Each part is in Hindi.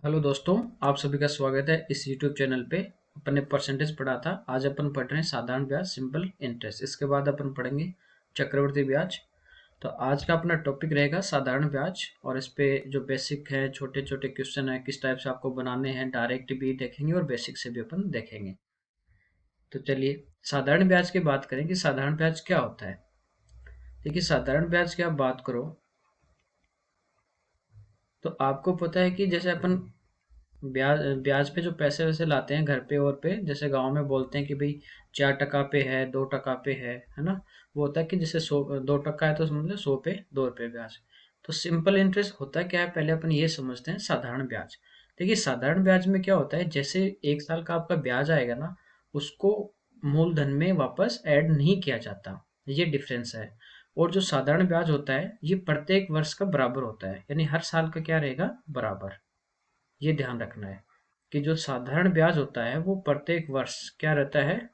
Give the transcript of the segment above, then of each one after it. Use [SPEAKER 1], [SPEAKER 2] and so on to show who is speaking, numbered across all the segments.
[SPEAKER 1] हेलो दोस्तों, आप सभी का स्वागत है इस YouTube चैनल पे। अपन ने परसेंटेज पढ़ा था। आज अपन पढ़ रहे हैं साधारण ब्याज, सिंपल इंटरेस्ट। इसके बाद अपन पढ़ेंगे चक्रवृद्धि ब्याज। तो आज का अपना टॉपिक रहेगा साधारण ब्याज, और इस पे जो बेसिक है, छोटे छोटे क्वेश्चन है, किस टाइप से आपको बनाने हैं, डायरेक्ट भी देखेंगे और बेसिक से भी अपन देखेंगे। तो चलिए साधारण ब्याज की बात करें कि साधारण ब्याज क्या होता है। देखिए, साधारण ब्याज की आप बात करो तो आपको पता है कि जैसे अपन ब्याज ब्याज पे जो पैसे वैसे लाते हैं घर पे, और पे जैसे गांव में बोलते हैं कि भाई 4 टका पे है, 2 टका पे है ना। वो होता है कि जैसे 2 टका है तो समझ लो 100 पे 2 रुपए ब्याज। तो सिंपल इंटरेस्ट होता क्या है, पहले अपन ये समझते हैं साधारण ब्याज। देखिए, साधारण ब्याज में क्या होता है, जैसे 1 साल का आपका ब्याज आएगा ना, उसको मूलधन में वापस ऐड नहीं किया जाता। ये डिफरेंस है। और जो साधारण ब्याज होता है ये प्रत्येक वर्ष का बराबर होता है, यानी हर साल का क्या रहेगा, बराबर। ये ध्यान रखना है कि जो साधारण ब्याज होता है वो प्रत्येक वर्ष क्या रहता है,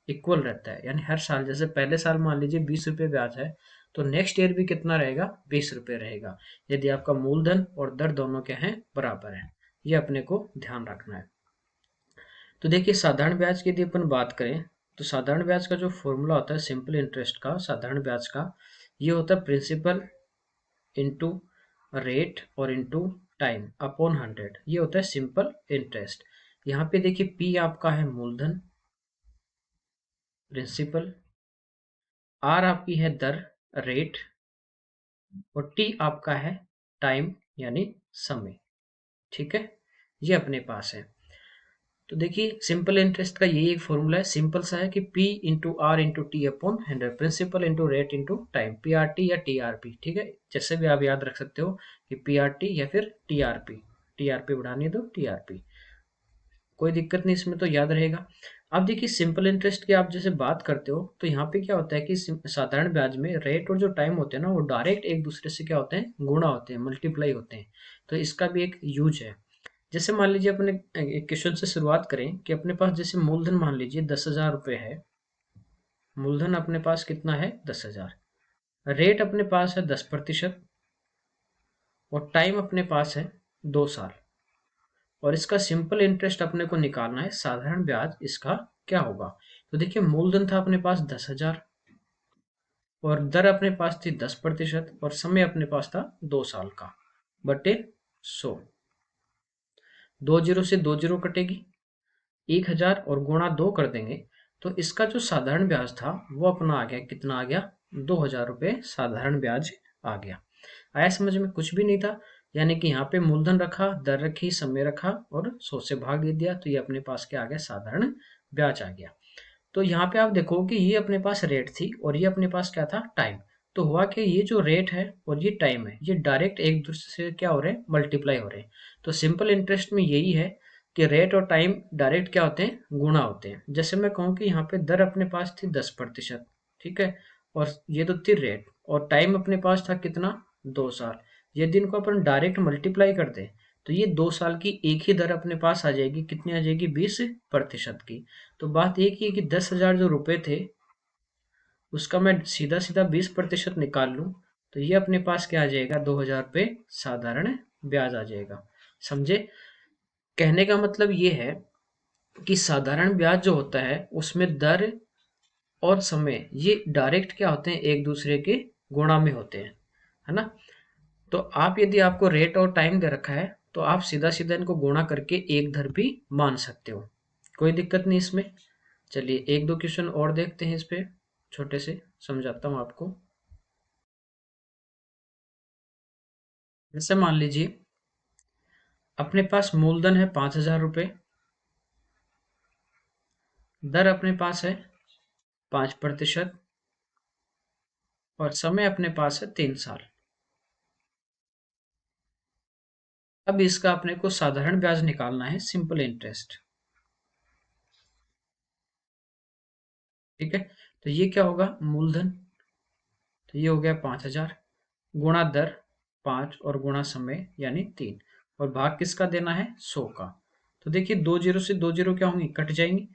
[SPEAKER 1] इक्वल रहता है। यानी हर साल, जैसे पहले साल मान लीजिए 20 रुपए ब्याज है, तो नेक्स्ट ईयर भी कितना रहेगा, 20 रुपए रहेगा, यदि आपका मूलधन और दर दोनों क्या है, बराबर है। ये अपने को ध्यान रखना है। तो देखिए, साधारण ब्याज की यदि अपन बात करें तो साधारण ब्याज का जो फॉर्मूला होता है सिंपल इंटरेस्ट का, साधारण ब्याज का, ये होता है प्रिंसिपल इंटू रेट और इंटू टाइम अपॉन 100। ये होता है सिंपल इंटरेस्ट। यहाँ पे देखिए, पी आपका है मूलधन, प्रिंसिपल, आर आपकी है दर, रेट, और टी आपका है टाइम, यानी समय। ठीक है, ये अपने पास है। तो देखिए, सिंपल इंटरेस्ट का यही एक फॉर्मूला है, सिंपल सा है कि P into R into T upon 100, principal into rate into time, P R T या टी आर पी। ठीक है, जैसे भी आप याद रख सकते हो कि पी आर टी या फिर T R P. T R P बढ़ानी है तो टी आर पी, कोई दिक्कत नहीं, इसमें तो याद रहेगा। अब देखिए, सिंपल इंटरेस्ट की आप जैसे बात करते हो तो यहाँ पे क्या होता है कि साधारण ब्याज में रेट और जो टाइम होते हैं ना, वो डायरेक्ट एक दूसरे से क्या होते हैं, गुणा होते हैं, मल्टीप्लाई होते हैं। तो इसका भी एक यूज है। जैसे मान लीजिए अपने एक क्वेश्चन से शुरुआत करें कि अपने पास जैसे मूलधन मान लीजिए 10,000 रुपये है। मूलधन अपने पास कितना है, 10,000। रेट अपने पास है 10%, और टाइम अपने पास है 2 साल। और इसका सिंपल इंटरेस्ट अपने को निकालना है, साधारण ब्याज इसका क्या होगा। तो देखिए, मूलधन था अपने पास 10,000, और दर अपने पास थी 10%, और समय अपने पास था 2 साल का, बटे 100। 2 जीरो से 2 जीरो कटेगी, 1,000 और गुणा 2 कर देंगे, तो इसका जो साधारण ब्याज था वो अपना आ गया, कितना आ गया, 2,000 रुपये साधारण ब्याज आ गया। आया समझ में, कुछ भी नहीं था। यानी कि यहाँ पे मूलधन रखा, दर रखी, समय रखा और 100 से भाग दे दिया, तो ये अपने पास क्या आ गया, साधारण ब्याज आ गया। तो यहाँ पे आप देखो कि ये अपने पास रेट थी और ये अपने पास क्या था, टाइम। तो हुआ कि ये जो रेट है और ये टाइम है, ये डायरेक्ट एक दूसरे से क्या हो रहे हैं, मल्टीप्लाई हो रहे हैं। तो सिंपल इंटरेस्ट में यही है कि रेट और टाइम डायरेक्ट क्या होते हैं, गुणा होते हैं। जैसे मैं कहूँ कि यहाँ पे दर अपने पास थी 10%, ठीक है, और ये तो थी रेट, और टाइम अपने पास था कितना, 2 साल। यदि इनको अपन डायरेक्ट मल्टीप्लाई कर दें तो ये 2 साल की एक ही दर अपने पास आ जाएगी, कितनी आ जाएगी, 20% की। तो बात एक ही है कि 10,000 जो रुपए थे उसका मैं सीधा सीधा 20% निकाल लूं, तो ये अपने पास क्या आ जाएगा, 2,000 रुपये साधारण ब्याज आ जाएगा। समझे, कहने का मतलब ये है कि साधारण ब्याज जो होता है उसमें दर और समय ये डायरेक्ट क्या होते हैं, एक दूसरे के गुणा में होते हैं, है ना। तो आप, यदि आपको रेट और टाइम दे रखा है तो आप सीधा सीधा इनको गुणा करके एक दर भी मान सकते हो, कोई दिक्कत नहीं इसमें। चलिए एक दो क्वेश्चन और देखते हैं, इस पे छोटे से समझाता हूँ आपको। जैसे मान लीजिए अपने पास मूलधन है 5,000 रुपये, दर अपने पास है 5%, और समय अपने पास है 3 साल। अब इसका अपने को साधारण ब्याज निकालना है, सिंपल इंटरेस्ट। ठीक है, तो ये क्या होगा, मूलधन, तो ये हो गया 5,000, गुणा दर 5 और गुणा समय यानी 3, और भाग किसका देना है, 100 का। तो देखिए, 2 जीरो से 2 जीरो क्या होंगी, कट जाएंगी।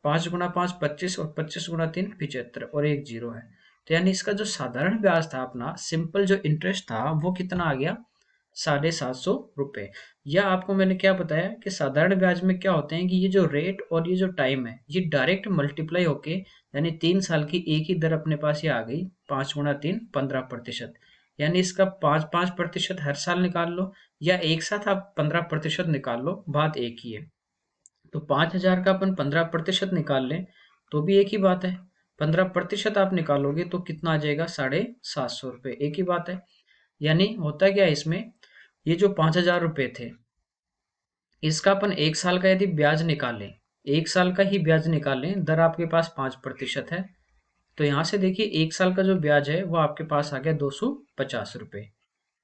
[SPEAKER 1] 5 गुणा 5 25, और 25 गुणा 3 75, और एक जीरो है। तो यानी इसका जो साधारण ब्याज था अपना, सिंपल जो इंटरेस्ट था, वो कितना आ गया, ₹750। या आपको मैंने क्या बताया कि साधारण ब्याज में क्या होते हैं कि ये जो रेट और ये जो टाइम है ये डायरेक्ट मल्टीप्लाई होके, यानी 3 साल की एक ही दर अपने पास ये आ गई, 5 × 3 15%। यानी इसका 5% हर साल निकाल लो या एक साथ आप 15% निकाल लो, बात एक ही है। तो 5,000 का अपन 15% निकाल लें तो भी एक ही बात है। 15% आप निकालोगे तो कितना आ जाएगा, ₹750, एक ही बात है। यानी होता क्या है इसमें, ये जो 5,000 थे, इसका अपन एक साल का यदि ब्याज निकालें, एक साल का ही ब्याज निकालें, दर आपके पास 5% है, तो यहाँ से देखिए एक साल का जो ब्याज है वो आपके पास आ गया ₹250।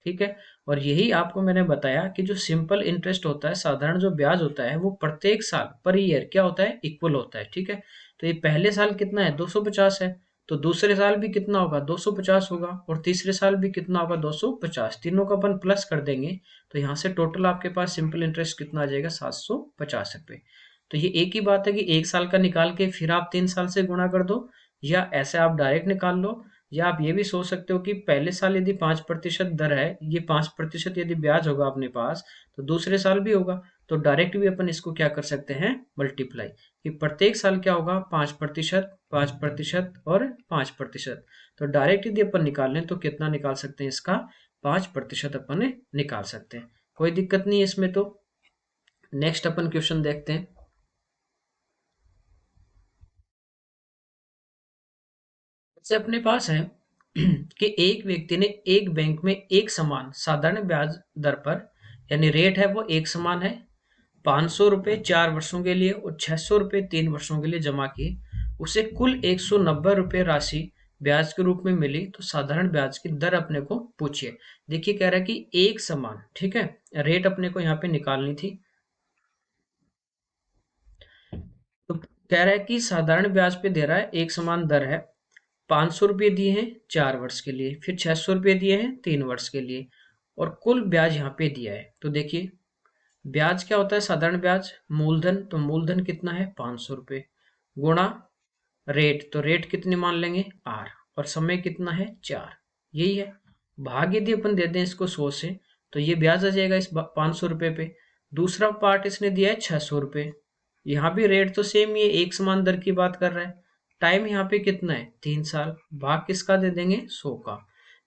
[SPEAKER 1] ठीक है। और यही आपको मैंने बताया कि जो सिंपल इंटरेस्ट होता है, साधारण जो ब्याज होता है, वो प्रत्येक साल पर ईयर क्या होता है, इक्वल होता है। ठीक है। तो ये पहले साल कितना है, 250 है, तो दूसरे साल भी कितना होगा, 250 होगा, और तीसरे साल भी कितना होगा, 250। तीनों का अपन प्लस कर देंगे तो यहाँ से टोटल आपके पास सिंपल इंटरेस्ट कितना आ जाएगा, ₹750। तो ये एक ही बात है कि एक साल का निकाल के फिर आप 3 साल से गुणा कर दो, या ऐसे आप डायरेक्ट निकाल लो, या आप ये भी सोच सकते हो कि पहले साल यदि 5% दर है, ये 5% यदि ब्याज होगा अपने पास, तो दूसरे साल भी होगा। तो डायरेक्ट भी अपन इसको क्या कर सकते हैं, मल्टीप्लाई, कि प्रत्येक साल क्या होगा, 5%, 5% और 5%। तो डायरेक्ट यदि अपन निकाल लें तो कितना निकाल सकते हैं, इसका 5% अपन निकाल सकते हैं। कोई दिक्कत नहीं है इसमें। तो नेक्स्ट अपन क्वेश्चन देखते हैं। जैसे अपने पास है कि एक व्यक्ति ने एक बैंक में एक समान साधारण ब्याज दर पर, यानी रेट है वो एक समान है, ₹500 4 वर्षों के लिए और ₹600 3 वर्षों के लिए जमा किए। उसे कुल ₹190 राशि ब्याज के रूप में मिली, तो साधारण ब्याज की दर अपने को पूछिए। देखिए कह रहा है कि एक समान, ठीक है, रेट अपने को यहाँ पे निकालनी थी। तो कह रहा है कि साधारण ब्याज पे दे रहा है, एक समान दर है, ₹500 दिए हैं 4 वर्ष के लिए, फिर ₹600 दिए हैं 3 वर्ष के लिए, और कुल ब्याज यहाँ पे दिया है। तो देखिए ब्याज क्या होता है, साधारण ब्याज मूलधन, तो मूलधन कितना है, ₹500, गुणा रेट, तो रेट कितनी मान लेंगे, R, और समय कितना है, 4, यही है। भाग यदि अपन दे दें इसको 100 से, तो ये ब्याज आ जाएगा इस ₹500 पे। दूसरा पार्ट इसने दिया है ₹600, यहाँ भी रेट तो सेम ही है, एक समान दर की बात कर रहा है। टाइम यहाँ पे कितना है, 3 साल, भाग किसका दे देंगे, 100 का।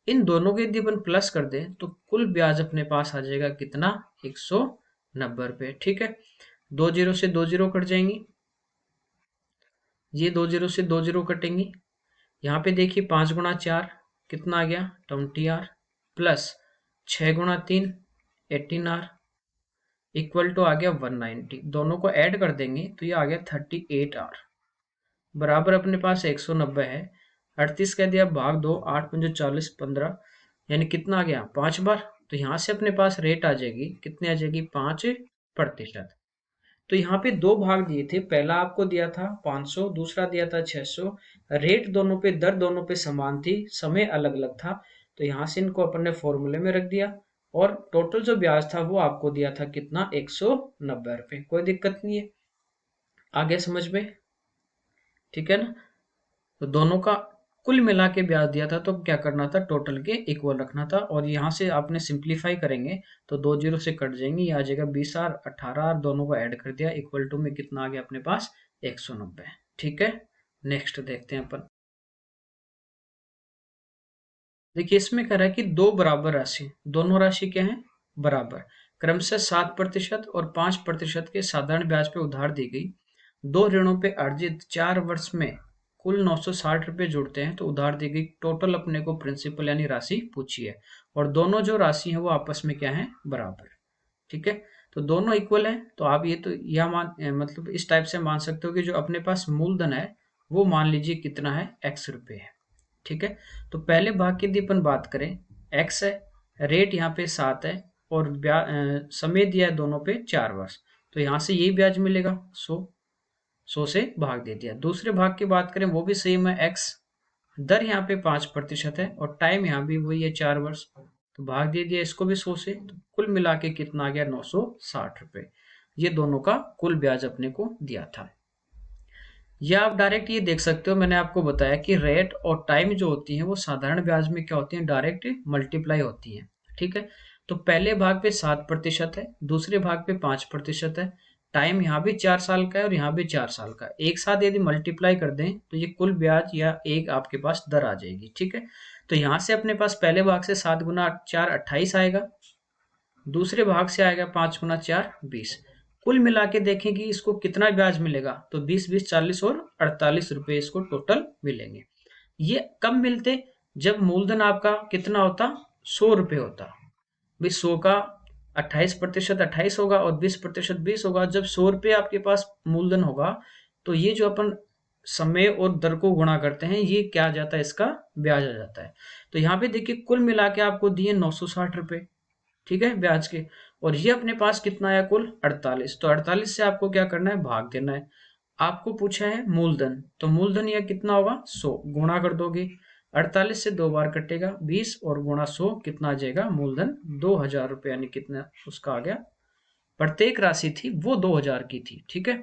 [SPEAKER 1] इन दोनों के यदि अपन प्लस कर दें तो कुल ब्याज अपने पास आ जाएगा कितना, ₹190। ठीक है। 2 जीरो से 2 जीरो कट जाएंगी, ये 2 जीरो से 2 जीरो कटेंगी। यहाँ पे देखिए 5 × 4 कितना आ गया, 20R, plus 6 × 3 18R, equal to आ गया 190। दोनों को ऐड कर देंगे तो ये आ गया 38R, बराबर अपने पास 190 है। 38 कह दिया, भाग 2, 8 पंजे 40, 15, यानी कितना आ गया, 5 बार। तो यहाँ से अपने पास रेट आ जाएगी, कितनी आ जाएगी, 5%। तो यहाँ पे दो भाग दिए थे, पहला आपको दिया था 500, दूसरा दिया था 600। रेट दोनों पे, दर दोनों पे समान थी, समय अलग अलग था, तो यहाँ से इनको अपन ने फॉर्मूले में रख दिया, और टोटल जो ब्याज था वो आपको दिया था कितना, ₹190। कोई दिक्कत नहीं है, आगे समझ में, ठीक है ना। तो दोनों का कुल मिला के ब्याज दिया था, तो क्या करना था, टोटल के इक्वल रखना था। और यहाँ से आपने सिंप्लीफाई करेंगे तो 2 जीरो से कट जाएंगे, ये आ जाएगा 20R 18R, दोनों को ऐड कर दिया, इक्वल टू में कितना आ गया अपने पास, 190। ठीक है। नेक्स्ट देखते हैं अपन। देखिए इसमें कह रहा है कि दो बराबर राशि, दोनों राशि क्या है, बराबर, क्रमशः 7% और 5% के साधारण ब्याज पे उधार दी गई। दो ऋणों पे अर्जित 4 वर्ष में कुल ₹960 जुड़ते हैं, तो उधार दी गई टोटल अपने को प्रिंसिपल यानी राशि पूछी है, और दोनों जो राशि है वो आपस में क्या है, बराबर। ठीक है। तो दोनों इक्वल है, तो आप ये तो यह मतलब इस टाइप से मान सकते हो कि जो अपने पास मूलधन है वो मान लीजिए कितना है, ₹X है। ठीक है। तो पहले भाग की यदि अपन बात करें, X है, रेट यहाँ पे 7 है, और समय दिया है दोनों पे 4 वर्ष, तो यहाँ से यही ब्याज मिलेगा, 100 से भाग दे दिया। दूसरे भाग की बात करें, वो भी सेम है, X, दर यहाँ पे 5% है, और टाइम यहाँ भी वही है, 4 वर्ष, तो भाग दे दिया इसको भी 100 से, तो कुल मिला के कितना आ गया, ₹960। ये दोनों का कुल ब्याज अपने को दिया था। या आप डायरेक्ट ये देख सकते हो, मैंने आपको बताया कि रेट और टाइम जो होती है वो साधारण ब्याज में क्या होती है, डायरेक्ट मल्टीप्लाई होती है। ठीक है। तो पहले भाग पे 7% है, दूसरे भाग पे 5% है। टाइम यहाँ भी 4 साल का है और यहाँ भी 4 साल का है। एक साथ यदि मल्टीप्लाई कर दें तो ये कुल ब्याज या एक आपके पास दर आ जाएगी। ठीक है, तो यहाँ से अपने पास पहले भाग से 7 गुना 4 28 आएगा, दूसरे भाग से आएगा 5 गुना 4 20। कुल मिला के देखें कि इसको कितना ब्याज मिलेगा, तो 20 20 40 और 48 रुपए इसको टोटल मिलेंगे। ये कब मिलते, जब मूलधन आपका कितना होता, 100 रुपए होता। भाई 100 का 28% 28 होगा और 20% 20 होगा। जब 100 रुपये आपके पास मूलधन होगा तो ये जो अपन समय और दर को गुणा करते हैं, ये क्या आ जाता है, इसका ब्याज आ जाता है। तो यहाँ पे देखिए कुल मिला के आपको दिए 960 रुपए, ठीक है, ब्याज के। और ये अपने पास कितना आया कुल 48। तो 48 से आपको क्या करना है, भाग देना है। आपको पूछा है मूलधन, तो मूलधन यह कितना होगा, 100 गुणा कर दोगे, 48 से 2 बार कटेगा 20 और गुणा 100 कितना आ जाएगा, मूलधन 2000 रुपये, यानी कितना उसका आ गया, प्रत्येक राशि थी वो 2000 की थी। ठीक है,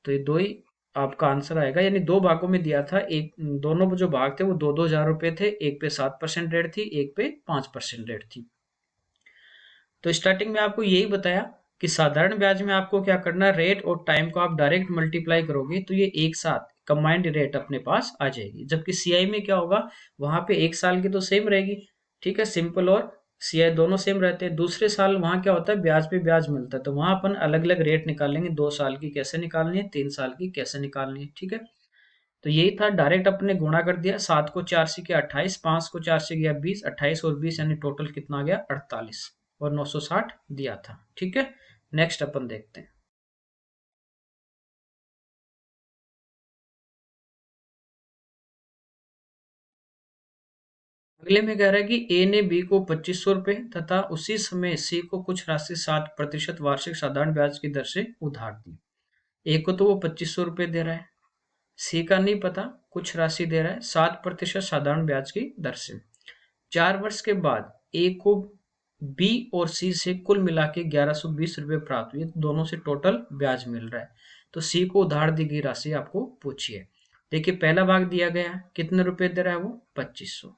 [SPEAKER 1] तो ये दो ही आपका आंसर आएगा, यानी दो भागों में दिया था। एक दोनों जो भाग थे वो 2-2 हजार रुपए थे, एक पे 7% रेट थी, एक पे 5% रेट थी। तो स्टार्टिंग में आपको यही बताया कि साधारण ब्याज में आपको क्या करना है, रेट और टाइम को आप डायरेक्ट मल्टीप्लाई करोगे तो ये एक साथ कंबाइंड रेट अपने पास आ जाएगी। जबकि सीआई में क्या होगा, वहां पे एक साल की तो सेम रहेगी, ठीक है, सिंपल और सीआई दोनों सेम रहते हैं। दूसरे साल वहां क्या होता है, ब्याज पे ब्याज मिलता है, तो वहां अपन अलग अलग रेट निकालेंगे, 2 साल की कैसे निकालनी है, 3 साल की कैसे निकालनी है। ठीक है, तो यही था, डायरेक्ट अपने गुणा कर दिया, 7 को 4 से किया 28, 5 को 4 से किया 20, 28 और 20 यानी टोटल कितना आ गया 48 और 960 दिया था। ठीक है, नेक्स्ट अपन देखते हैं। अगले में कह रहा है कि ए ने बी को 2500 रुपए तथा उसी समय सी को कुछ राशि 7% वार्षिक साधारण ब्याज की दर से उधार दी। ए को तो वो 2500 रुपए दे रहा है, सी का नहीं पता, कुछ राशि दे रहा है 7% साधारण ब्याज की दर से। 4 वर्ष के बाद ए को बी और सी से कुल मिला के 1120 रुपये प्राप्त हुए, दोनों से टोटल ब्याज मिल रहा है। तो सी को उधार दी गई राशि आपको पूछिए। देखिए पहला भाग दिया गया है, कितने रुपए दे रहा है वो, 2500।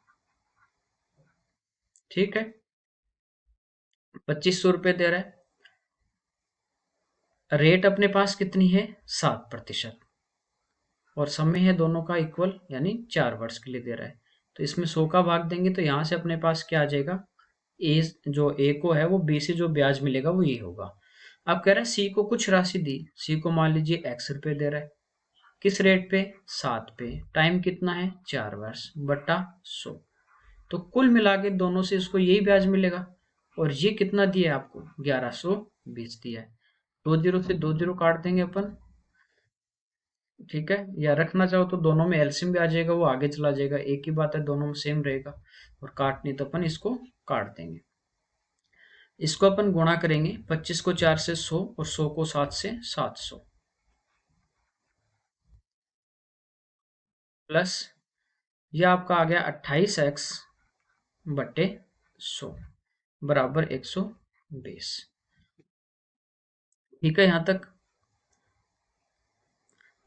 [SPEAKER 1] ठीक है, 2500 रुपये दे रहा है, रेट अपने पास कितनी है, 7%, और समय है दोनों का इक्वल, यानी 4 वर्ष के लिए दे रहा है। तो इसमें 100 का भाग देंगे तो यहाँ से अपने पास क्या आ जाएगा, ए जो ए को है वो बी से जो ब्याज मिलेगा वो ये होगा। अब कह रहा है सी को कुछ राशि दी, सी को मान लीजिए x रुपए दे रहा है, किस रेट पे, 7 पे, टाइम कितना है 4 वर्ष बटा 100। तो कुल मिला के दोनों से इसको यही ब्याज मिलेगा, और ये कितना दिया है आपको, 1120 दिया है। 2 जीरो से 2 जीरो काट देंगे अपन, ठीक है, या रखना चाहो तो दोनों में एलसीएम भी आ जाएगा, वो आगे चला जाएगा, एक ही बात है, दोनों में सेम रहेगा। और काटनी तो अपन इसको काट देंगे। इसको अपन गुणा करेंगे, 25 को 4 से 100 और 100 को 7 से 700, प्लस ये आपका आ गया 28x बटे 100 बराबर 120। ठीक है, यहां तक।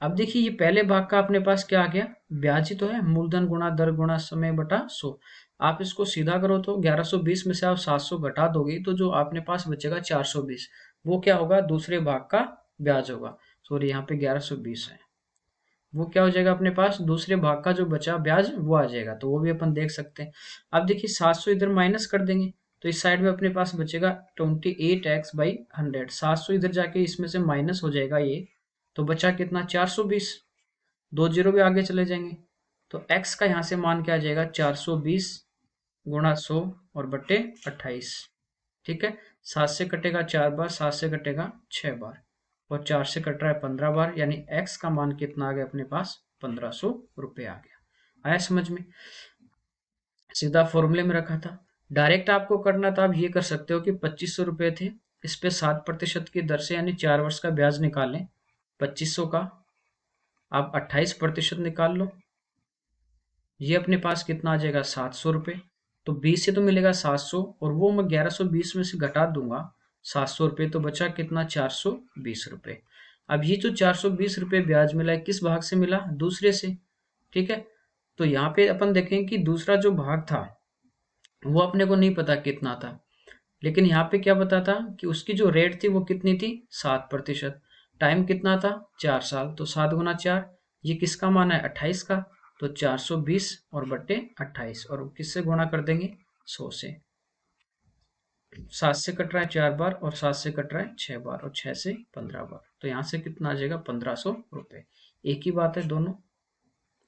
[SPEAKER 1] अब देखिए ये पहले भाग का अपने पास क्या आ गया, ब्याज ही तो है, मूलधन गुणा दर गुणा समय बटा 100। आप इसको सीधा करो तो 1120 में से आप 700 घटा दोगे तो जो आपने पास बचेगा 420, वो क्या होगा, दूसरे भाग का ब्याज होगा। सॉरी, यहाँ पे 1120 है, वो क्या हो जाएगा अपने पास, दूसरे भाग का जो बचा ब्याज वो आ जाएगा, तो वो भी अपन देख सकते हैं। अब देखिए 700 इधर माइनस कर देंगे तो इस साइड में अपने पास बचेगा 28x/100। 700 इधर जाके इसमें से माइनस हो जाएगा ये, तो बचा कितना, 420। 2 जीरो भी आगे चले जाएंगे, तो x का यहाँ से मान क्या आ जाएगा, 420 गुणा 100 और बटे 28। ठीक है, 7 से कटेगा 4 बार, 7 से कटेगा 6 बार, और 4 से कट रहा है 15 बार, यानी x का मान कितना आ गया अपने पास, 1500 रुपये आ गया। आया समझ में, सीधा फॉर्मूले में रखा था। डायरेक्ट आपको करना था, आप ये कर सकते हो कि 2500 रुपये थे, इस पे 7% की दर से यानी 4 वर्ष का ब्याज निकालें, 2500 का आप 28% निकाल लो, ये अपने पास कितना आ जाएगा, 700 रुपये। तो 20 से तो मिलेगा 700, और वो मैं 1120 में से घटा दूंगा 700 रुपये, तो बचा कितना, 420 रुपये। अब ये जो 420 रुपये ब्याज मिला है किस भाग से मिला, दूसरे से। ठीक है, तो यहाँ पे अपन देखें कि दूसरा जो भाग था वो अपने को नहीं पता कितना था, लेकिन यहाँ पे क्या बता था कि उसकी जो रेट थी वो कितनी थी, 7%। टाइम कितना था, 4 साल। तो 7 गुना 4, ये किसका मान है, 28 का। तो 420 और बट्टे 28, और किससे गुणा कर देंगे, 100 से। 7 से कट रहा है 4 बार, और 7 से कट रहा है 6 बार, और 6 से 15 बार। तो यहाँ से कितना आ जाएगा, 1500 रुपये। एक ही बात है दोनों।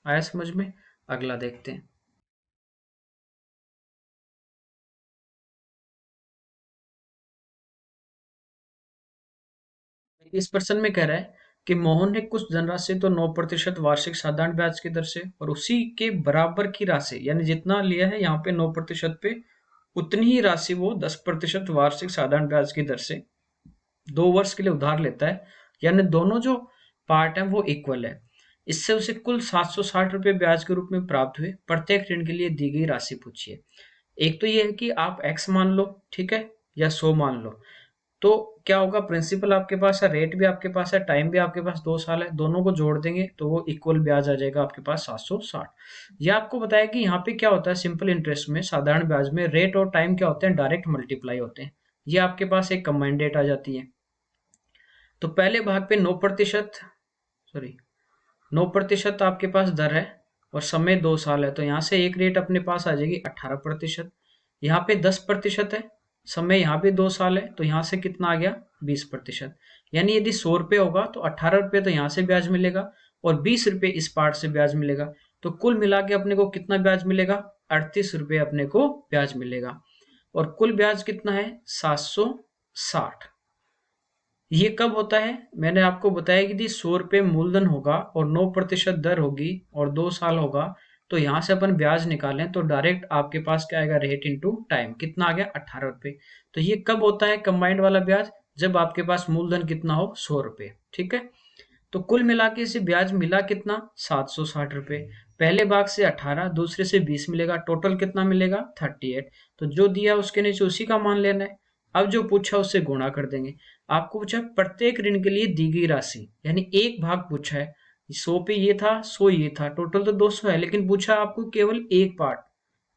[SPEAKER 1] आया समझ में। अगला देखते हैं। इस प्रश्न में कह रहा है कि मोहन ने कुछ धनराशि तो 9% वार्षिक साधारण ब्याज की दर से, और उसी के बराबर की राशि, यानी जितना लिया है यहाँ पे 9% पे, उतनी ही राशि वो 10% वार्षिक साधारण ब्याज की दर से 2 वर्ष के लिए उधार लेता है। यानी दोनों जो पार्ट है वो इक्वल है। इससे उसे कुल 760 रुपये ब्याज के रूप में प्राप्त हुए। प्रत्येक ऋण के लिए दी गई राशि पूछिए। एक तो ये है कि आप x मान लो, ठीक है, या 100 मान लो। तो क्या होगा, प्रिंसिपल आपके पास है, रेट भी आपके पास है, टाइम भी आपके पास 2 साल है, दोनों को जोड़ देंगे तो वो इक्वल ब्याज आ जाएगा आपके पास 760। यह आपको बताया कि यहाँ पे क्या होता है, सिंपल इंटरेस्ट में, साधारण ब्याज में रेट और टाइम क्या होते हैं, डायरेक्ट मल्टीप्लाई होते हैं। ये आपके पास एक कंबाइंड डेट आ जाती है। तो पहले भाग पे 9%, सॉरी 9% आपके पास दर है, और समय 2 साल है, तो यहाँ से एक रेट अपने पास आ जाएगी 18%। यहाँ पे 10% है, समय यहाँ पे 2 साल है, तो यहाँ से कितना आ गया, 20%। यानी यदि 100 रुपये होगा तो 18 रुपये तो यहाँ से ब्याज मिलेगा, और 20 रुपये इस पार्ट से ब्याज मिलेगा। तो कुल मिला के अपने को कितना ब्याज मिलेगा, 38 रुपये अपने को ब्याज मिलेगा। और कुल ब्याज कितना है, 760। ये कब होता है, मैंने आपको बताया कि 100 रुपये मूलधन होगा और 9% दर होगी और 2 साल होगा, तो यहाँ से अपन ब्याज निकालें तो डायरेक्ट आपके पास क्या आएगा, रेट इंटू टाइम, कितना आ गया, 18 रुपये। तो ये कब होता है कंबाइंड वाला ब्याज, जब आपके पास मूलधन कितना हो, 100 रुपये, ठीक है। तो कुल मिला के इसे ब्याज मिला कितना, 760 रुपये। पहले भाग से 18, दूसरे से 20 मिलेगा, टोटल कितना मिलेगा, 38। तो जो दिया उसके नीचे उसी का मान लेना है। अब जो पूछा उससे गुणा कर देंगे। आपको पूछा प्रत्येक ऋण के लिए दी गई राशि, यानी एक भाग पूछा है, 100 पे ये था, 100 ये था, टोटल तो 200 है, लेकिन पूछा आपको केवल एक पार्ट।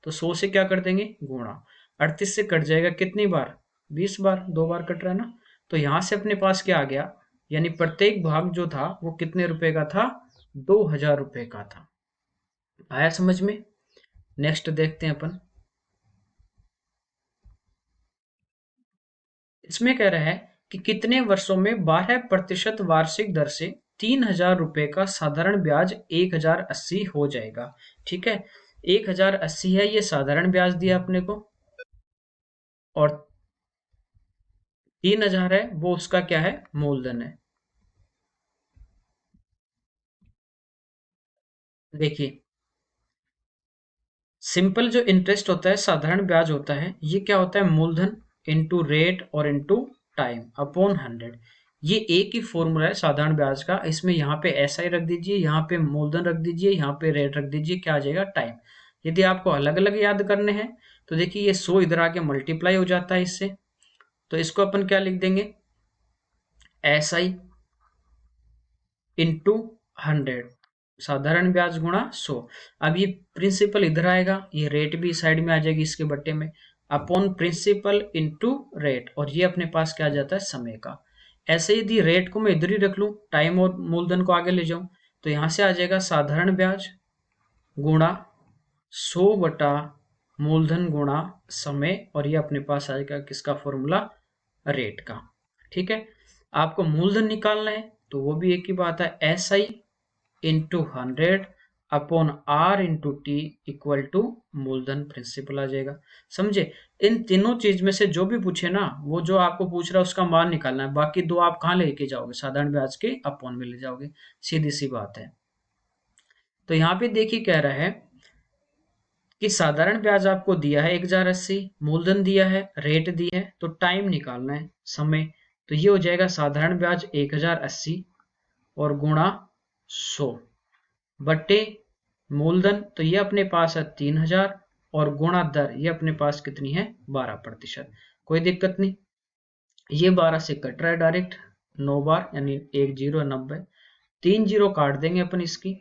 [SPEAKER 1] तो 100 से क्या कर देंगे, गुणा। 38 से कट जाएगा कितनी बार, 20 बार, 2 बार कट रहा है ना। तो यहां से अपने पास क्या आ गया, यानी प्रत्येक भाग जो था वो कितने रुपए का था, 2000 रुपए का था। आया समझ में। नेक्स्ट देखते हैं अपन। इसमें कह रहा है कि कितने वर्षों में 12% वार्षिक दर से 3000 रुपए का साधारण ब्याज 1080 हो जाएगा। ठीक है, 1080 है ये साधारण ब्याज दिया अपने को, और 3000 है वो उसका क्या है, मूलधन है। देखिए, सिंपल जो इंटरेस्ट होता है, साधारण ब्याज होता है, ये क्या होता है, मूलधन इनटू रेट और इनटू टाइम अपॉन 100। ये एक ही फॉर्मूला है साधारण ब्याज का। इसमें यहाँ पे एसआई रख दीजिए, यहाँ पे मूलधन रख दीजिए, यहाँ पे रेट रख दीजिए, क्या आ जाएगा, टाइम। यदि आपको अलग अलग याद करने हैं तो देखिए ये 100 इधर आके मल्टीप्लाई हो जाता है इससे, तो इसको अपन क्या लिख देंगे, एसआई इंटू 100, साधारण ब्याज गुणा 100। अब ये प्रिंसिपल इधर आएगा, ये रेट भी साइड में आ जाएगी इसके बट्टे में, अपॉन प्रिंसिपल इंटू रेट, और ये अपने पास क्या आ जाता है, समय का। ऐसे यदि रेट को मैं इधर ही रख लूं, टाइम और मूलधन को आगे ले जाऊं, तो यहां से आ जाएगा साधारण ब्याज गुणा 100 बटा मूलधन गुणा समय, और ये अपने पास आएगा किसका फॉर्मूला, रेट का। ठीक है, आपको मूलधन निकालना है तो वो भी एक ही बात है, S I into 100 upon R into T equal to मूलधन प्रिंसिपल आ जाएगा। समझे। इन तीनों चीज में से जो भी पूछे ना, वो जो आपको पूछ रहा है उसका मान निकालना है, बाकी दो आप कहाँ लेके जाओगे, साधारण ब्याज के अपॉन में ले जाओगे, सीधी सी बात है। तो यहाँ पे देखिए कह रहा है कि साधारण ब्याज आपको दिया है 1080, मूलधन दिया है, रेट दी है, तो टाइम निकालना है, समय। तो ये हो जाएगा साधारण ब्याज 1080 और गुणा 100 बट्टे मूलधन, तो ये अपने पास है 3000, और गुणा दर ये अपने पास कितनी है, 12%। कोई दिक्कत नहीं, ये 12 से कट रहा है डायरेक्ट, 9 बार, यानी 1090, 3 जीरो काट देंगे अपन इसकी।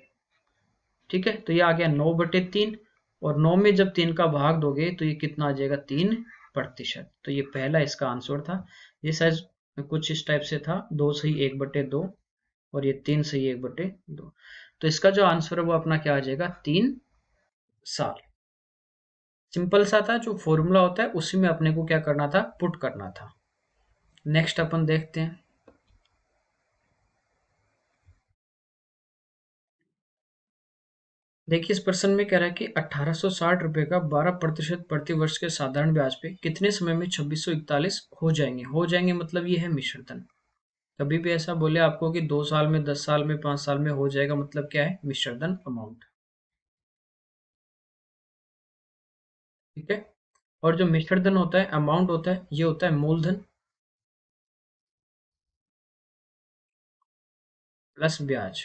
[SPEAKER 1] ठीक है, तो ये आ गया 9/3, और 9 में जब 3 का भाग दोगे तो ये कितना आ जाएगा, 3 प्रतिशत। तो ये पहला इसका आंसर था। ये शायद कुछ इस टाइप से था, 2 सही 1/2 और ये 3 सही 1/2। तो इसका जो आंसर है वो अपना क्या आ जाएगा, 3 साल। सिंपल सा था, जो फॉर्मूला होता है उसी में अपने को क्या करना था, पुट करना था। नेक्स्ट अपन देखते हैं। देखिए इस प्रश्न में कह रहा है कि 1860 रुपए का 12% प्रति वर्ष के साधारण ब्याज पे कितने समय में 2641 हो जाएंगे मतलब ये है मिश्र धन। कभी भी ऐसा बोले आपको कि 2 साल में, 10 साल में, 5 साल में हो जाएगा, मतलब क्या है, मिश्र धन अमाउंट। ठीक है। और जो मिश्र धन होता है, अमाउंट होता है, ये होता है मूलधन प्लस ब्याज।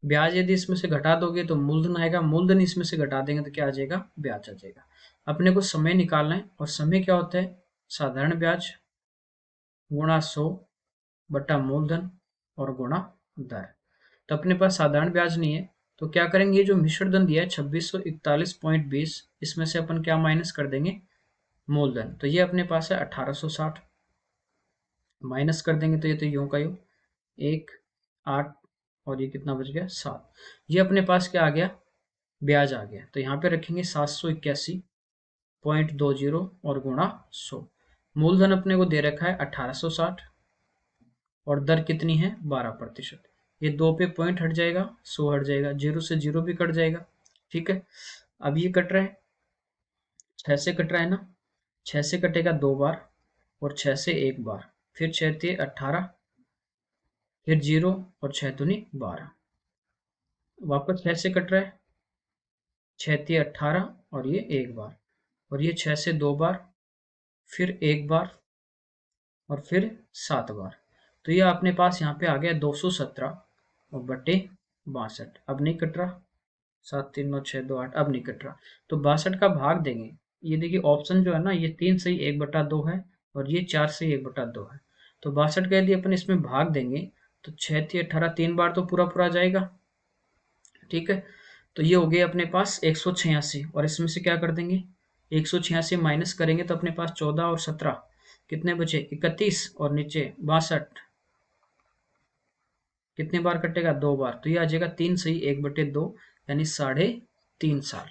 [SPEAKER 1] ब्याज यदि इसमें से घटा दोगे तो मूलधन आएगा, मूलधन इसमें से घटा देंगे तो क्या आ जाएगा, ब्याज आ जाएगा। अपने को समय निकालना है, और समय क्या होता है, साधारण ब्याज गुणा 100 बटा मूलधन और गुणा दर। तो अपने पास साधारण ब्याज नहीं है, तो क्या करेंगे, ये जो मिश्र धन दिया है 2641.20, इसमें से अपन क्या माइनस कर देंगे, मूलधन। तो ये अपने पास है 1860, माइनस कर देंगे तो ये तो यूं का यूं, 1 8 और ये कितना बच गया, 7। ये अपने पास क्या आ गया, ब्याज आ गया। तो यहाँ पे रखेंगे 781.20 और गुणा 100। मूलधन अपने को दे रखा है 1860 और दर कितनी है, 12%। ये 2 पे पॉइंट हट जाएगा, 100 हट जाएगा, 0 से 0 भी कट जाएगा। ठीक है। अब ये कट रहा है, 6 से कट रहा है ना, 6 से कटेगा 2 बार और 6 से 1 बार, फिर 6 × 18, फिर 0 और 6 दूनी 12, वापस 6 से कट रहा है, 6 × 18 और ये 1 बार, और ये 6 से 2 बार, फिर 1 बार और फिर 7 बार। तो ये अपने पास यहाँ पे आ गया 217 और बटे 62। अब नहीं कट रहा, 7 3 9 6 2 8, अब नहीं कट रहा। तो 62 का भाग देंगे, ये देखिए ऑप्शन जो है ना, ये 3 सही 1/2 है और ये 4 सही 1/2 है। तो 62 का यदि अपन इसमें भाग देंगे तो 6 × 18 3 बार तो पूरा पूरा जाएगा। ठीक है। तो ये हो गए अपने पास 186, और इसमें से क्या कर देंगे, 186 माइनस करेंगे तो अपने पास 14 और 17 कितने बचे, 31, और नीचे 62, कितने बार कटेगा, 2 बार। तो ये आ जाएगा 3 सही 1/2, यानी 3.5 साल।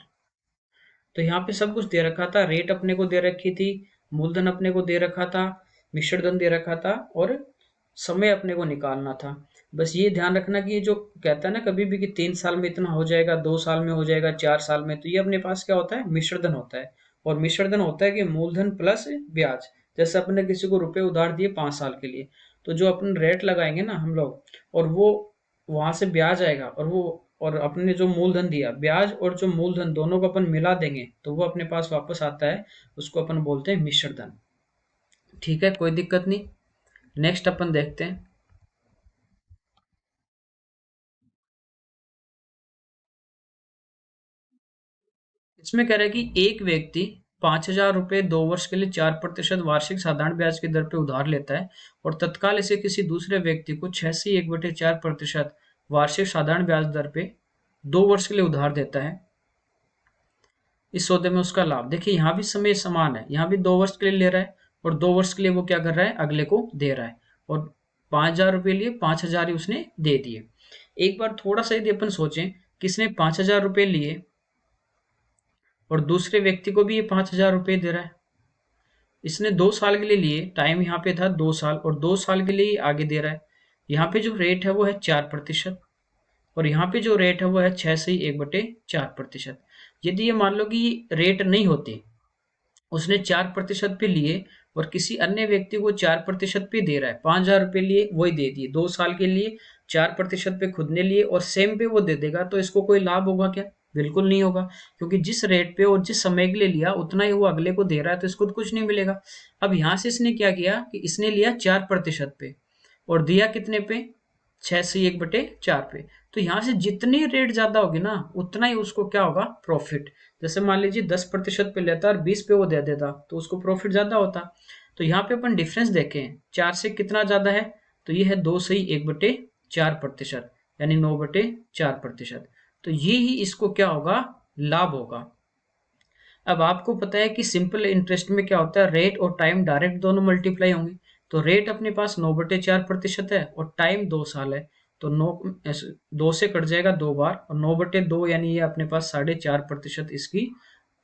[SPEAKER 1] तो यहाँ पे सब कुछ दे रखा था, रेट अपने को दे रखी थी, मूलधन अपने को दे रखा था, मिश्र धन दे रखा था, और समय अपने को निकालना था। बस ये ध्यान रखना कि ये जो कहता है ना कभी भी कि 3 साल में इतना हो जाएगा, 2 साल में हो जाएगा, 4 साल में, तो ये अपने पास क्या होता है, मिश्र धन होता है। और मिश्र धन होता है कि मूलधन प्लस ब्याज। जैसे अपने किसी को रुपए उधार दिए 5 साल के लिए, तो जो अपन रेट लगाएंगे ना हम लोग, और वो वहां से ब्याज आएगा, और वो और अपने जो मूलधन दिया, ब्याज और जो मूलधन दोनों को अपन मिला देंगे तो वो अपने पास वापस आता है, उसको अपन बोलते हैं मिश्र धन। ठीक है, कोई दिक्कत नहीं। नेक्स्ट अपन देखते हैं। इसमें कह रहा है कि एक व्यक्ति 5,000 रुपये 2 वर्ष के लिए 4% वार्षिक साधारण ब्याज की दर पर उधार लेता है, और तत्काल इसे किसी दूसरे व्यक्ति को 6 से 1/4% वार्षिक साधारण ब्याज दर पे 2 वर्ष के लिए उधार देता है। इस सौदे में उसका लाभ, देखिए यहाँ भी समय समान है, यहाँ भी 2 वर्ष के लिए ले रहा है, और 2 वर्ष के लिए वो क्या कर रहा है, अगले को दे रहा है, और 5,000 रुपये लिए 5,000 ही उसने दे दिए। एक बार थोड़ा सा यदि अपन सोचें, किसने 5,000 रुपये लिए और दूसरे व्यक्ति को भी ये 5,000 रुपये दे रहा है। इसने 2 साल के लिए लिए, टाइम यहाँ पे था 2 साल, और 2 साल के लिए आगे दे रहा है। यहाँ पे जो रेट है वो है 4%, और यहाँ पे जो रेट है वो है 6 से 1/4%। यदि ये मान लो कि रेट नहीं होती, उसने 4% पे लिए और किसी अन्य व्यक्ति को 4% पे दे रहा है, 5,000 रुपये लिए वही दे दिए, 2 साल के लिए 4% पे खुद ने लिए और सेम पे वो दे देगा, तो इसको कोई लाभ होगा क्या, बिल्कुल नहीं होगा, क्योंकि जिस रेट पे और जिस समय के लिए लिया उतना ही वो अगले को दे रहा है, तो इसको तो कुछ नहीं मिलेगा। अब यहाँ से इसने क्या किया कि इसने लिया 4% पे और दिया कितने पे, 6 से 1/4 पे। तो यहाँ से जितनी रेट ज्यादा होगी ना, उतना ही उसको क्या होगा, प्रॉफिट। जैसे मान लीजिए 10% पे लेता और 20 पे वो दे देता, तो उसको प्रॉफिट ज्यादा होता। तो यहाँ पे अपन डिफरेंस देखें, 4 से कितना ज्यादा है, तो ये है 2 से 1/4%, यानी 9/4%। तो ये ही इसको क्या होगा, लाभ होगा। अब आपको पता है कि सिंपल इंटरेस्ट में क्या होता है, रेट और टाइम डायरेक्ट दोनों मल्टीप्लाई होंगे। तो रेट अपने पास 9/4% है और टाइम 2 साल है, तो 2 से कट जाएगा 2 बार और 9/2 यानी ये अपने पास 4.5% इसकी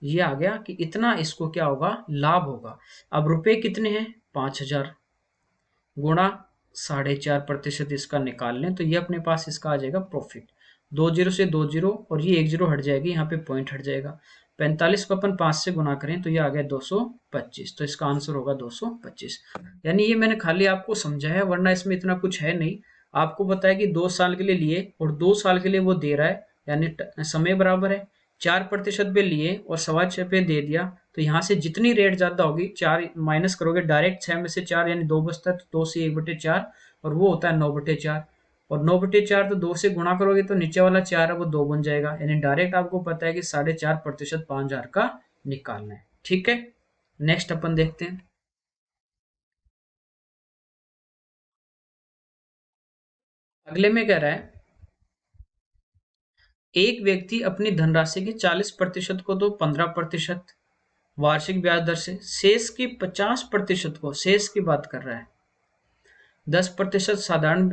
[SPEAKER 1] ये आ गया कि इतना इसको क्या होगा, लाभ होगा। अब रुपए कितने हैं, 5,000 गुणा 4.5% इसका निकाल लें तो ये अपने पास इसका आ जाएगा प्रॉफिट। 2 जीरो से 2 जीरो और ये 1 जीरो हट जाएगी, यहाँ पे पॉइंट हट जाएगा। 45 को अपन 5 से गुना करें तो ये आ गया 225, तो इसका आंसर होगा 225। यानी ये मैंने खाली आपको समझाया, वरना इसमें इतना कुछ है नहीं। आपको बताया कि 2 साल के लिए लिए और 2 साल के लिए वो दे रहा है, यानी समय बराबर है। 4% पे लिए और 6.25 पे दे दिया, तो यहाँ से जितनी रेट ज्यादा होगी 4 माइनस करोगे डायरेक्ट, 6 में से 4 यानी 2 बचता है, तो 2 से 1/4 और वो होता है 9/4। और 9/4 तो 2 से गुणा करोगे तो नीचे वाला 4 है वो 2 बन जाएगा, यानी डायरेक्ट आपको पता है कि 4.5% 5,000 का निकालना है। ठीक है, नेक्स्ट अपन देखते हैं। अगले में कह रहा है, एक व्यक्ति अपनी धनराशि के 40% को तो 15% वार्षिक ब्याज दर से, शेष की 50% को, शेष की बात कर रहा है, 10% साधारण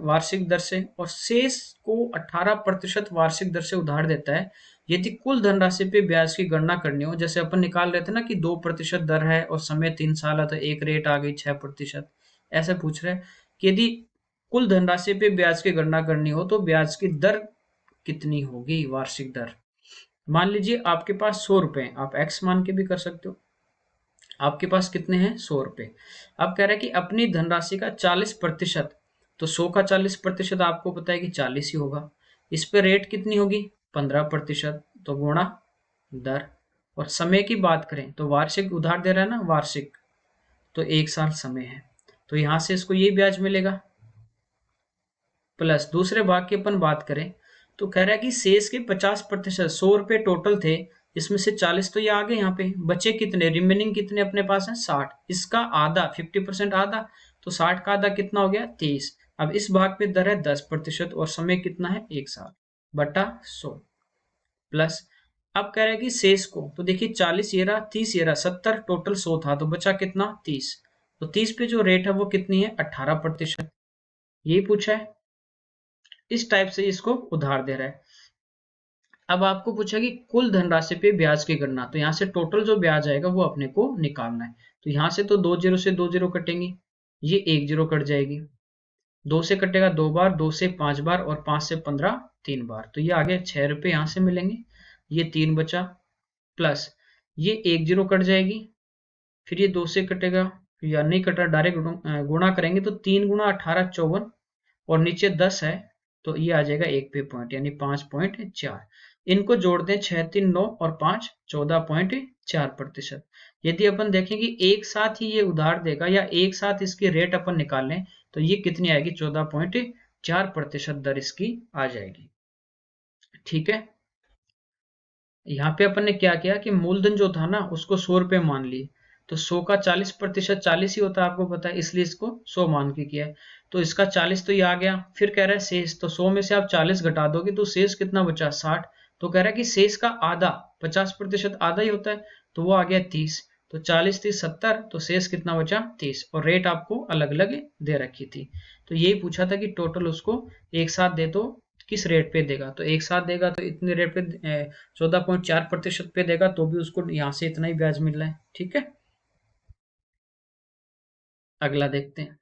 [SPEAKER 1] वार्षिक दर से और शेष को 18% वार्षिक दर से उधार देता है। यदि कुल धनराशि पे ब्याज की गणना करनी हो, जैसे अपन निकाल रहे थे ना कि 2% दर है और समय 3 साल है, तो एक रेट आ गई 6%। ऐसे पूछ रहे हैं कि यदि कुल धनराशि पे ब्याज की गणना करनी हो तो ब्याज की दर कितनी होगी, वार्षिक दर। मान लीजिए आपके पास 100 रुपए, आप एक्स मान के भी कर सकते हो। आपके पास कितने हैं, 100 रुपए। अब कह रहे हैं कि अपनी धनराशि का 40%, तो 100 का 40% आपको पता है कि 40 ही होगा। इस पे रेट कितनी होगी, 15%, तो गुणा दर। और समय की बात करें तो वार्षिक उधार दे रहा है ना, वार्षिक, तो 1 साल समय है, तो यहां से इसको ये ब्याज मिलेगा। प्लस दूसरे भाग की अपन बात करें तो कह रहा है कि शेष के 50%, 100 रुपए टोटल थे, इसमें से 40 तो ये आ गए, यहाँ पे बचे कितने, रिमेनिंग कितने अपने पास है, 60। इसका आधा, 50% आधा, तो 60 का आधा कितना हो गया, 30। अब इस भाग पे दर है 10% और समय कितना है, 1 साल बटा 100। प्लस अब कह रहा है कि शेष को, तो देखिए 40 ये रहा, 30 ये रहा, 70, टोटल 100 था तो बचा कितना, 30। तो 30 पे जो रेट है वो कितनी है, 18%। यही पूछा है, इस टाइप से इसको उधार दे रहा है। अब आपको पूछा कि कुल धनराशि पे ब्याज की गणना, तो यहाँ से टोटल जो ब्याज आएगा वो अपने को निकालना है। तो यहाँ से तो 2 जीरो से 2 जीरो कटेंगे, ये 1 जीरो कट जाएगी, 2 से कटेगा 2 बार, 2 से 5 बार और 5 से 15 3 बार, तो ये आ गया 6 रुपए यहाँ से मिलेंगे, ये 3 बचा। प्लस ये 1 जीरो कट जाएगी, फिर ये 2 से कटेगा या नहीं कटा, डायरेक्ट गुणा करेंगे तो 3 गुणा 18 54 और नीचे 10 है, तो ये आ जाएगा 1 पे पॉइंट यानी 5.4। इनको जोड़ दें, 6 3 9 और 5 14.4%। यदि अपन देखें कि एक साथ ही ये उधार देगा या एक साथ इसकी रेट अपन निकाल लें तो ये कितनी आएगी, 14.4% दर इसकी आ जाएगी। ठीक है, यहाँ पे अपन ने क्या किया कि मूलधन जो था ना उसको 100 रुपए मान लिए, तो 100 का 40% 40 ही होता है, आपको पता है, इसलिए इसको 100 मान के किया है। तो इसका 40 तो ये आ गया, फिर कह रहा है शेष, तो 100 में से आप 40 घटा दोगे तो शेष कितना बचा, 60। तो कह रहा है कि शेष का आधा, 50% आधा ही होता है, तो वो आ गया 30। तो 40 30 70, तो शेष कितना बचा, 30। और रेट आपको अलग अलग दे रखी थी। तो यही पूछा था कि टोटल उसको एक साथ दे दो, किस रेट पे देगा, तो एक साथ देगा तो इतने रेट पे 14.4% पे देगा, तो भी उसको यहाँ से इतना ही ब्याज मिल रहा है। ठीक है, अगला देखते हैं।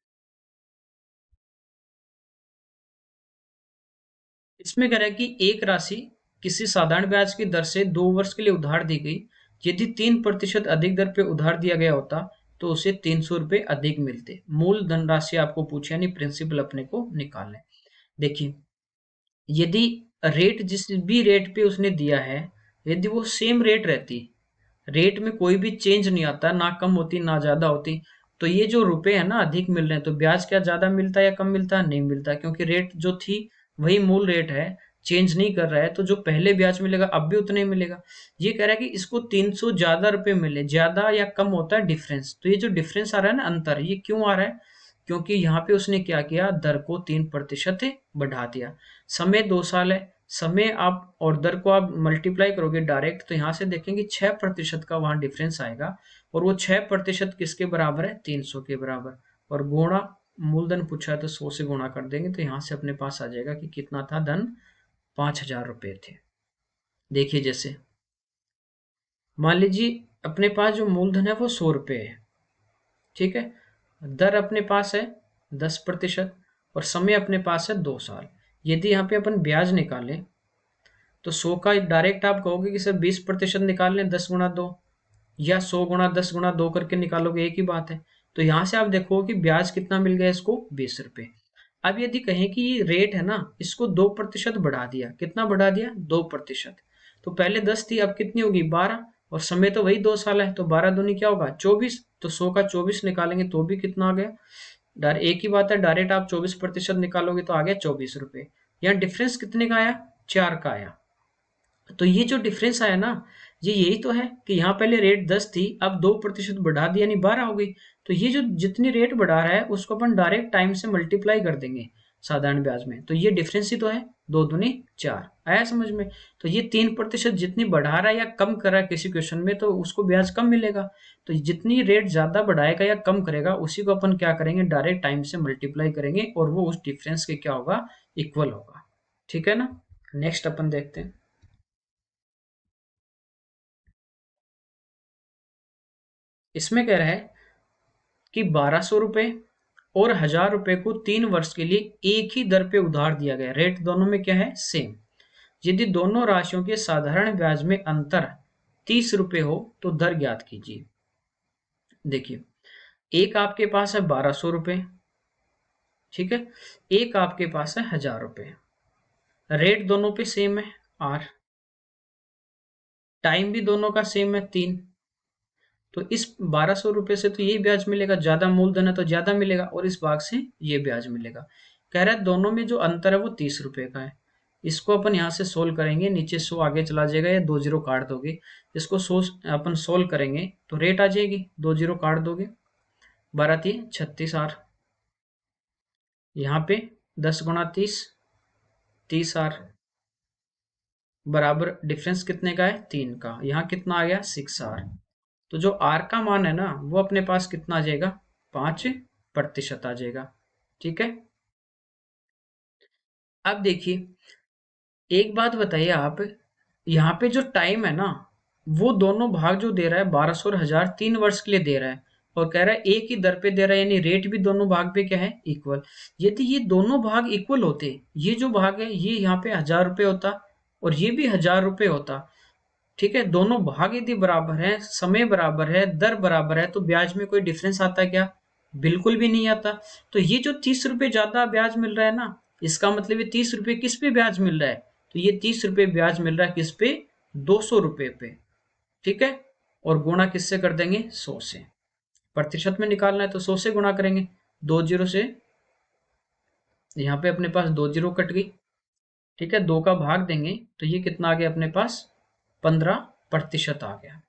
[SPEAKER 1] इसमें कह रहा है कि एक राशि किसी साधारण ब्याज की दर से 2 वर्ष के लिए उधार दी गई, यदि 3% अधिक दर पे उधार दिया गया होता तो उसे 300 रुपए अधिक मिलते। मूल धनराशि आपको पूछे, यानी प्रिंसिपल अपने को निकालना है। देखिए, यदि रेट जिस भी रेट पे उसने दिया है, यदि वो सेम रेट रहती, रेट में कोई भी चेंज नहीं आता, ना कम होती ना ज्यादा होती, तो ये जो रुपए है ना अधिक मिल रहे हैं, तो ब्याज क्या ज्यादा मिलता है या कम मिलता है, नहीं मिलता, क्योंकि रेट जो थी वही मूल रेट है, चेंज नहीं कर रहा है, तो जो पहले ब्याज मिलेगा अब भी उतना ही मिलेगा। ये कह रहा है कि इसको 300 ज्यादा रुपए मिले, ज्यादा या कम होता है डिफरेंस, तो ये जो डिफरेंस आ रहा है ना, अंतर, ये क्यों आ रहा है, क्योंकि यहाँ पे उसने क्या किया, दर को 3% बढ़ा दिया। समय 2 साल है, समय आप और दर को आप मल्टीप्लाई करोगे डायरेक्ट, तो यहाँ से देखेंगे 6% का वहाँ डिफरेंस आएगा, और वो 6% किसके बराबर है? 300 के बराबर। और गुणा मूलधन पूछा है तो 100 से गुणा कर देंगे, तो यहाँ से अपने पास आ जाएगा कि कितना था धन? 5,000 रुपये थे। देखिए, जैसे मान लीजिए अपने पास जो मूलधन है वो 100 रुपये है, ठीक है, दर अपने पास है 10% और समय अपने पास है 2 साल। यदि यहाँ पे अपन ब्याज निकालें तो 100 का डायरेक्ट आप कहोगे कि सर 20% निकाल लें 10 गुणा 2, या 100 गुणा 10 गुणा 2 करके निकालोगे, एक ही बात है। तो यहाँ से आप देखो कि ब्याज कितना मिल गया इसको? 20 रुपये। अब यदि कहें कि ये रेट है ना, इसको 2% बढ़ा दिया, कितना बढ़ा दिया? 2%। तो पहले 10 थी, अब कितनी होगी? 12, और समय तो वही 2 साल है, तो 12 दूनी क्या होगा? 24। तो 100 का 24 निकालेंगे तो भी कितना आ गया? एक ही बात है, डायरेक्ट आप 24% निकालोगे तो आ गया 24 रुपये। यहाँ डिफरेंस कितने का आया? 4 का आया। तो ये जो डिफरेंस आया ना, ये यही तो है कि यहाँ पहले रेट 10 थी, अब 2% बढ़ा दिया, यानी 12 हो गई। तो ये जो जितनी रेट बढ़ा रहा है उसको अपन डायरेक्ट टाइम से मल्टीप्लाई कर देंगे साधारण ब्याज में, तो ये डिफरेंस ही तो है, 2 दूनी 4। आया समझ में? तो ये 3% जितनी बढ़ा रहा है या कम कर रहा है किसी क्वेश्चन में, तो उसको ब्याज कम मिलेगा। तो जितनी रेट ज्यादा बढ़ाएगा या कम करेगा, उसी को अपन क्या करेंगे? डायरेक्ट टाइम से मल्टीप्लाई करेंगे, और वो उस डिफरेंस के क्या होगा? इक्वल होगा। ठीक है ना? नेक्स्ट अपन देखते हैं। इसमें कह रहा है कि 1200 रुपए और 1000 रुपए को 3 वर्ष के लिए एक ही दर पे उधार दिया गया। रेट दोनों में क्या है? सेम। यदि दोनों राशियों के साधारण ब्याज में अंतर 30 रुपए हो तो दर ज्ञात कीजिए। देखिए, एक आपके पास है 1200 रुपए, ठीक है, एक आपके पास है 1000 रुपए। रेट दोनों पे सेम है, आर। टाइम भी दोनों का सेम है, 3। तो इस 1200 रुपये से तो यही ब्याज मिलेगा, ज्यादा मूलधन है तो ज्यादा मिलेगा, और इस भाग से ये ब्याज मिलेगा। कह रहा है दोनों में जो अंतर है वो 30 रुपये का है। इसको अपन यहाँ से सोल्व करेंगे, नीचे 100 आगे चला जाएगा, या 2 जीरो काट दोगे। इसको अपन सोल्व करेंगे तो रेट आ जाएगी, 2 जीरो काट दोगे, 12×3=36 आर। यहाँ पे 10×30 30 आर, बराबर डिफरेंस कितने का है? 3 का। यहाँ कितना आ गया? 6 आर। तो जो आर का मान है ना, वो अपने पास कितना आ जाएगा? 5% आ जाएगा। ठीक है। अब देखिए, एक बात बताइए आप, यहाँ पे जो टाइम है ना, वो दोनों भाग जो दे रहा है 1200 और 1000, 3 वर्ष के लिए दे रहा है, और कह रहा है एक ही दर पे दे रहा है, यानी रेट भी दोनों भाग पे क्या है? इक्वल। यदि ये दोनों भाग इक्वल होते, ये जो भाग है ये यहाँ पे 1000 रुपये होता, और ये भी 1000 रुपये होता, ठीक है, दोनों भाग यदि बराबर है, समय बराबर है, दर बराबर है, तो ब्याज में कोई डिफरेंस आता है क्या? बिल्कुल भी नहीं आता। तो ये जो 30 रुपये ज्यादा ब्याज मिल रहा है ना, इसका मतलब ये 30 रुपये किस पे ब्याज मिल रहा है? तो ये 30 रुपये ब्याज मिल रहा है किस पे? 200 रुपये पे। ठीक है, और गुणा किससे कर देंगे? 100 से। प्रतिशत में निकालना है तो 100 से गुणा करेंगे, 2 जीरो से, यहाँ पे अपने पास 2 जीरो कट गई, ठीक है, 2 का भाग देंगे तो ये कितना आ गया अपने पास? 15% आ गया।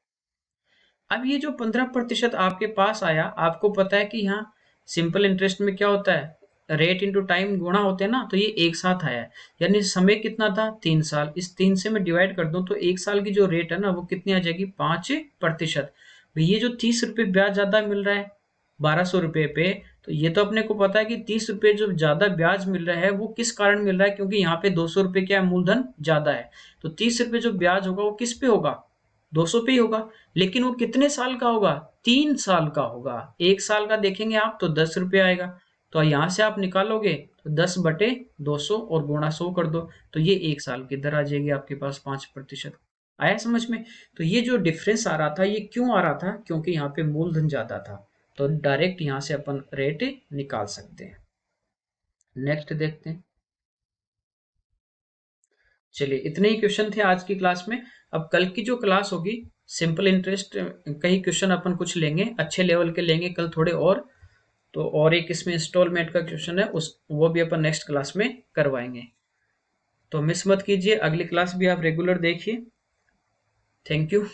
[SPEAKER 1] अब ये जो 15% आपके पास आया, आपको पता है कि यहाँ सिंपल इंटरेस्ट में क्या होता है? रेट इंटू टाइम गुणा होते हैं ना, तो ये एक साथ आया है, यानी समय कितना था? 3 साल। इस 3 से मैं डिवाइड कर दूं तो 1 साल की जो रेट है ना, वो कितनी आ जाएगी? 5%। ये जो 30 रुपये ब्याज ज्यादा मिल रहा है 1200 रुपये पे, तो ये तो अपने को पता है कि 30 रुपये जो ज्यादा ब्याज मिल रहा है वो किस कारण मिल रहा है? क्योंकि यहाँ पे 200 रुपये क्या है? मूलधन ज्यादा है। तो 30 रुपये जो ब्याज होगा वो किस पे होगा? 200 पे ही होगा। लेकिन वो कितने साल का होगा? 3 साल का होगा। 1 साल का देखेंगे आप तो 10 रुपये आएगा। तो यहाँ से आप निकालोगे तो 10/200 और गुणा 100 कर दो, तो ये 1 साल की दर आ जाएगी आपके पास 5%। आया समझ में? तो ये जो डिफरेंस आ रहा था, ये क्यों आ रहा था? क्योंकि यहाँ पे मूलधन ज्यादा था। तो डायरेक्ट यहाँ से अपन रेट निकाल सकते हैं। नेक्स्ट देखते हैं। चलिए, इतने ही क्वेश्चन थे आज की क्लास में। अब कल की जो क्लास होगी, सिंपल इंटरेस्ट, कई क्वेश्चन अपन कुछ लेंगे, अच्छे लेवल के लेंगे कल थोड़े और। तो और एक इसमें इंस्टॉलमेंट का क्वेश्चन है, उस वो भी अपन नेक्स्ट क्लास में करवाएंगे। तो मिस मत कीजिए, अगली क्लास भी आप रेगुलर देखिए। Thank you.